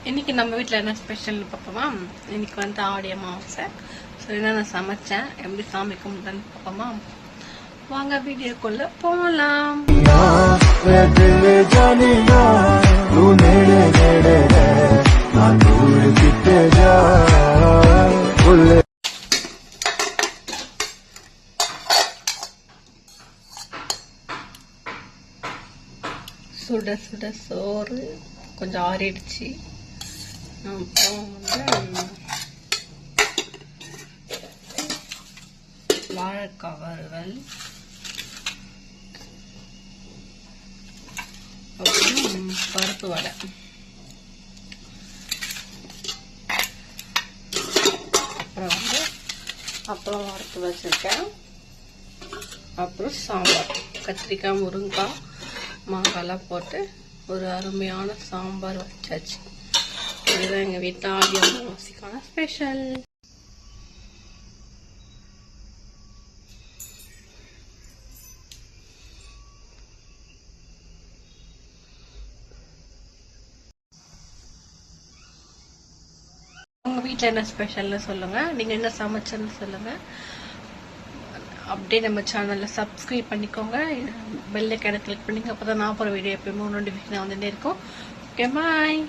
இன்னைக்கு நம்ம வீட்டில் என்ன ஸ்பெஷல்னு பார்ப்போமா. இன்னைக்கு வந்து ஆடி அமாவாசை. ஸோ என்னென்ன சமைச்சேன், எப்படி சாமி கும்பிட்டேன்னு பார்ப்போமா. வாங்க வீடியோக்குள்ள போகலாம். சுட சுட சோறு கொஞ்சம் ஆறிடுச்சு. அப்புறம் வந்து வாழைக்காய் வறுவல், அப்புறம் பருப்பு வடை, அப்புறம் வந்து அப்புறம் வறுத்து வச்சிருக்கேன். அப்புறம் சாம்பார், கத்திரிக்காய் முருங்கைக்காய் மாங்காய்லாம் போட்டு ஒரு அருமையான சாம்பார் வச்சாச்சு. இதுதான் எங்கள் வீட்டில் ஆடி அமாவாசைக்கான ஸ்பெஷல். உங்கள் வீட்டில் என்ன ஸ்பெஷல்னு சொல்லுங்கள், நீங்கள் என்ன சமைச்சன்னு சொல்லுங்கள். அப்படியே நம்ம சேனலில் சப்ஸ்கிரைப் பண்ணிக்கோங்க, பெல் ஐக்கானை கிளிக் பண்ணிங்க. அப்போ தான் நான் போகிற வீடியோ எப்பயுமே நோட்டிஃபிகேஷன் வந்துட்டே இருக்கும். ஓகே, பாய்.